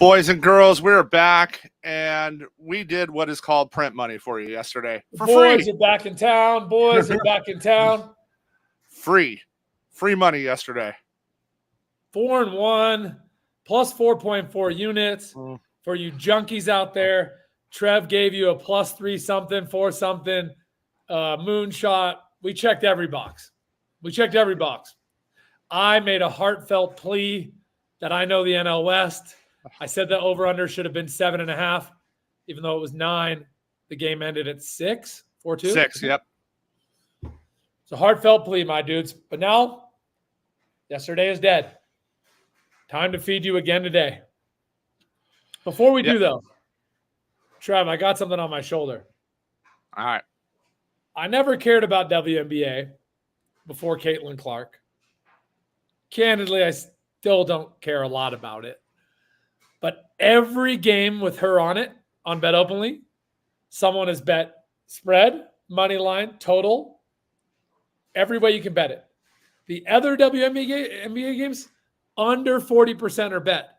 Boys and girls, we're back, and we did what is called print money for you yesterday. For Boys free. are back in town. Boys are back in town. Free money yesterday. 4-1, plus 4.4 units. For you junkies out there, Trev gave you a plus 3 something, 4 something, moonshot. We checked every box. I made a heartfelt plea that I know the NL West. I said the over-under should have been 7.5, even though it was 9. The game ended at 6, 4-2. 6, yep. It's a heartfelt plea, my dudes. But now, yesterday is dead. Time to feed you again today. Before we do, though, Trev, I got something on my shoulder. All right. I never cared about WNBA before Caitlin Clark. Candidly, I still don't care a lot about it. But every game with her on it, on Bet Openly, someone has bet spread, money line, total, every way you can bet it. The other WNBA games, under 40% are bet.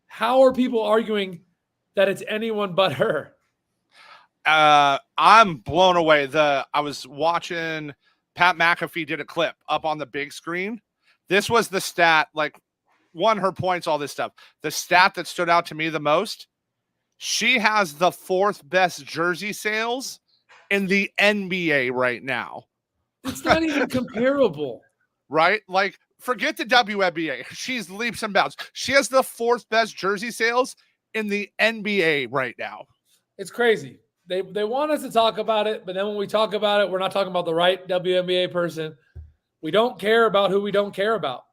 How are people arguing that it's anyone but her? I'm blown away. I was watching Pat McAfee did a clip up on the big screen. This was the stat, her points, all this stuff. The stat that stood out to me the most, she has the 4th best jersey sales in the NBA right now. It's not even comparable. Right? Forget the WNBA. She's leaps and bounds. She has the 4th best jersey sales in the NBA right now. It's crazy. They want us to talk about it, but then when we talk about it, we're not talking about the right WNBA person. We don't care about who we don't care about.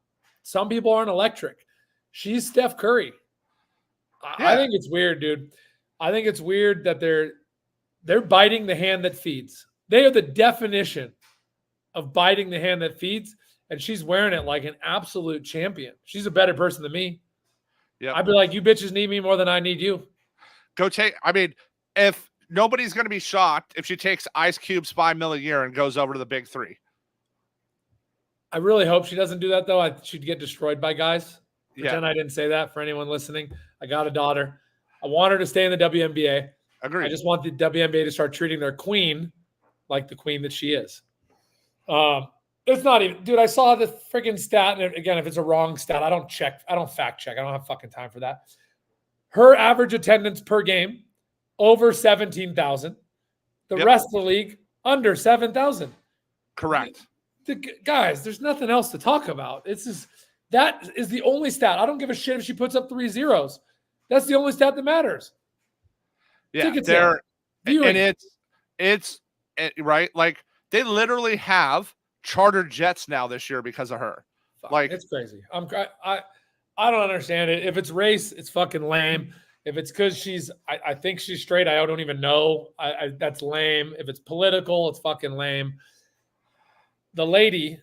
Some people aren't electric. She's Steph Curry. I think it's weird, dude. I think it's weird that they're biting the hand that feeds. They are the definition of biting the hand that feeds, and she's wearing it like an absolute champion. She's a better person than me. Yeah, I'd be like, you bitches need me more than I need you. If nobody's going to be shocked if she takes Ice Cube's $5 million a year and goes over to the big 3. I really hope she doesn't do that, though. She'd get destroyed by guys. Pretend Yeah. I didn't say that for anyone listening. I got a daughter. I want her to stay in the WNBA. Agreed. I just want the WNBA to start treating their queen like the queen that she is. It's not even – dude, I saw the freaking stat. And again, if it's a wrong stat, I don't check. I don't fact check. I don't have fucking time for that. Her average attendance per game, over 17,000. The rest of the league, under 7,000. Correct. Guys, there's nothing else to talk about. That is the only stat. I don't give a shit if she puts up 3 zeros. That's the only stat that matters. Yeah, it's right. They literally have chartered jets now this year because of her. It's crazy. I don't understand it. If it's race, it's fucking lame. If it's because I think she's straight, I don't even know. That's lame. If it's political, it's fucking lame. The lady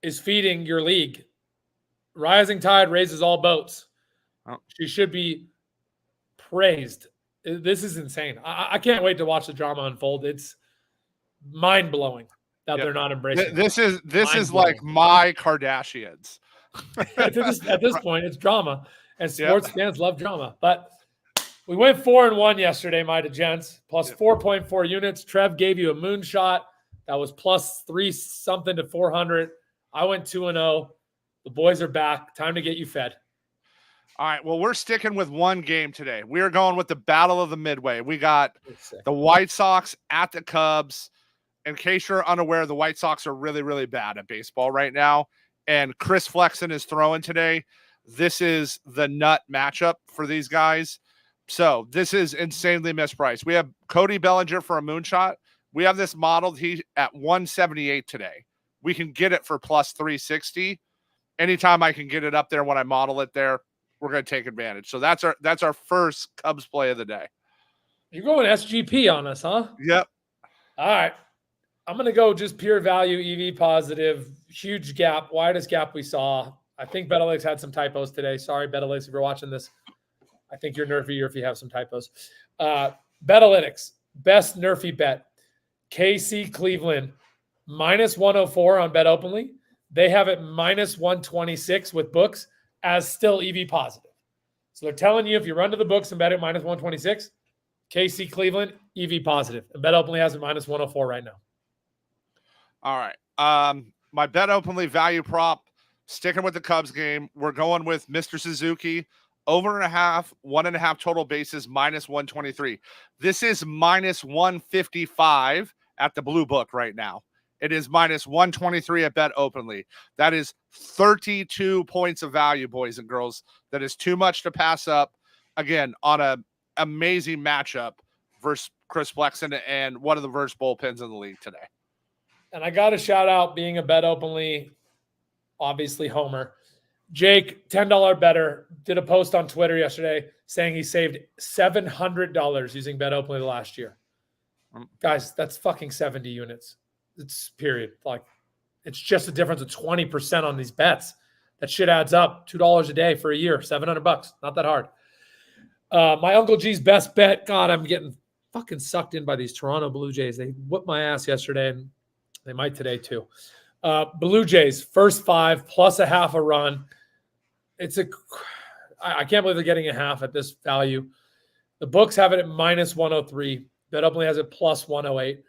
is feeding your league. Rising tide raises all boats. Oh. She should be praised. This is insane. I can't wait to watch the drama unfold. It's mind-blowing that they're not embracing it. This is like my Kardashians. At this point, it's drama, and sports fans love drama. But we went 4-1 yesterday, my gents, plus 4.4 units. Trev gave you a moonshot. That was plus 3 something to 400. I went 2-0. The boys are back. Time to get you fed. All right. Well, we're sticking with one game today. We are going with the Battle of the Midway. We got the White Sox at the Cubs. In case you're unaware, the White Sox are really, really bad at baseball right now. And Chris Flexen is throwing today. This is the nut matchup for these guys. So this is insanely mispriced. We have Cody Bellinger for a moonshot. We have this modeled at 178 today. We can get it for plus 360. Anytime I can get it up there when I model it there, we're going to take advantage. So that's our first Cubs play of the day. You're going SGP on us, huh? Yep. All right. I'm going to go just pure value, EV positive, huge gap, widest gap we saw. I think Betalytics had some typos today. Sorry, Betalytics, if you're watching this. I think you're nerfier if you have some typos. Betalytics, best nerfy bet. KC Cleveland, minus 104 on Bet Openly. They have it minus 126 with books as still EV positive. So they're telling you if you run to the books and bet at minus 126, KC Cleveland, EV positive. And Bet Openly has it minus 104 right now. All right. My Bet Openly value prop, sticking with the Cubs game. We're going with Mr. Suzuki. Over and a half, 1.5 total bases, minus 123. This is minus 155 at the blue book right now. It is minus 123 at Bet Openly. That is 32 points of value, boys and girls. That is too much to pass up. Again, on a amazing matchup versus Chris Flexen and one of the worst bullpens in the league today. And I got to shout out being a Bet Openly, obviously homer. Jake, $10 better, did a post on Twitter yesterday saying he saved $700 using Bet Openly last year. Guys, that's fucking 70 units. It's period. Like, it's just a difference of 20% on these bets. That shit adds up. $2 a day for a year, $700. Not that hard. My Uncle G's best bet. God, I'm getting fucking sucked in by these Toronto Blue Jays. They whooped my ass yesterday, and they might today too. Blue Jays, first 5 plus a half a run. I can't believe they're getting a half at this value. The books have it at minus 103. Bet Openly has it plus 108.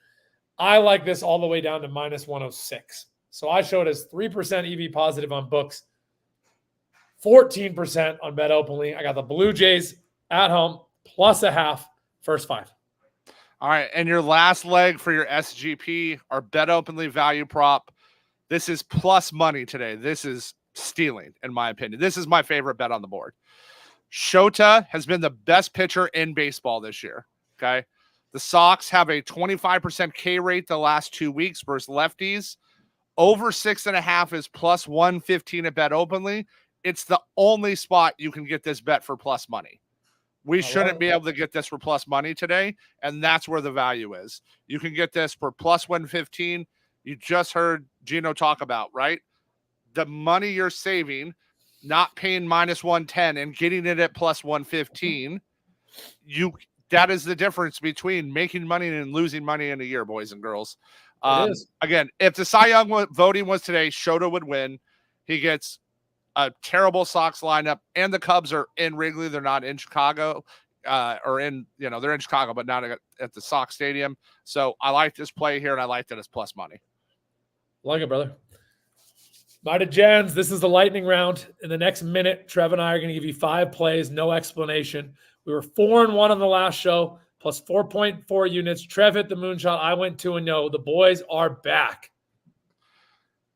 I like this all the way down to minus 106. So I showed as 3% EV positive on books, 14% on Bet Openly. I got the Blue Jays at home plus a half, first 5. All right, and your last leg for your SGP, our Bet Openly value prop. This is plus money today. This is stealing, in my opinion. This is my favorite bet on the board. Shota has been the best pitcher in baseball this year, okay? The Sox have a 25% K rate the last 2 weeks versus lefties. Over 6.5 is plus 115 at Bet Openly. It's the only spot you can get this bet for plus money. We shouldn't be able to get this for plus money today, and that's where the value is. You can get this for plus 115. You just heard Gino talk about, right? The money you're saving, not paying minus 110 and getting it at plus 115, that is the difference between making money and losing money in a year, boys and girls. Again, if the Cy Young voting was today, Shota would win. He gets a terrible Sox lineup, and the Cubs are in Wrigley. They're not in Chicago, they're in Chicago, but not at the Sox Stadium. So I like this play here, and I like that it's plus money. Like it, brother. Mighty Jens, this is the lightning round. In the next minute, Trev and I are going to give you 5 plays, no explanation. We were 4-1 on the last show, plus 4.4 units. Trev hit the moonshot. I went 2-0. The boys are back.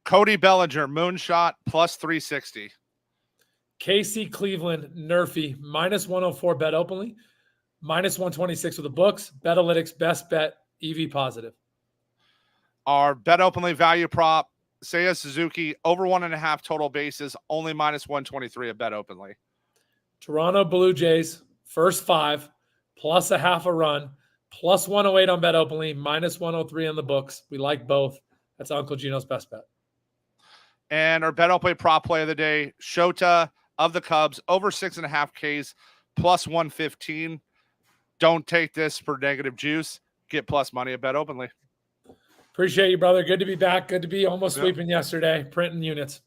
Cody Bellinger, moonshot, plus 360. KC Cleveland, Nerfy, minus 104 Bet Openly, minus 126 with the books. Betalytics, best bet, EV positive. Our Bet Openly value prop, Seiya Suzuki, over 1.5 total bases, only minus 123 at Bet Openly. Toronto Blue Jays, first 5, plus a half a run, plus 108 on Bet Openly, minus 103 on the books. We like both. That's Uncle Gino's best bet. And our Bet Openly prop play of the day, Shota of the Cubs, over 6.5 Ks, plus 115. Don't take this for negative juice. Get plus money at Bet Openly. Appreciate you, brother. Good to be back. Good to be almost sweeping yesterday, printing units.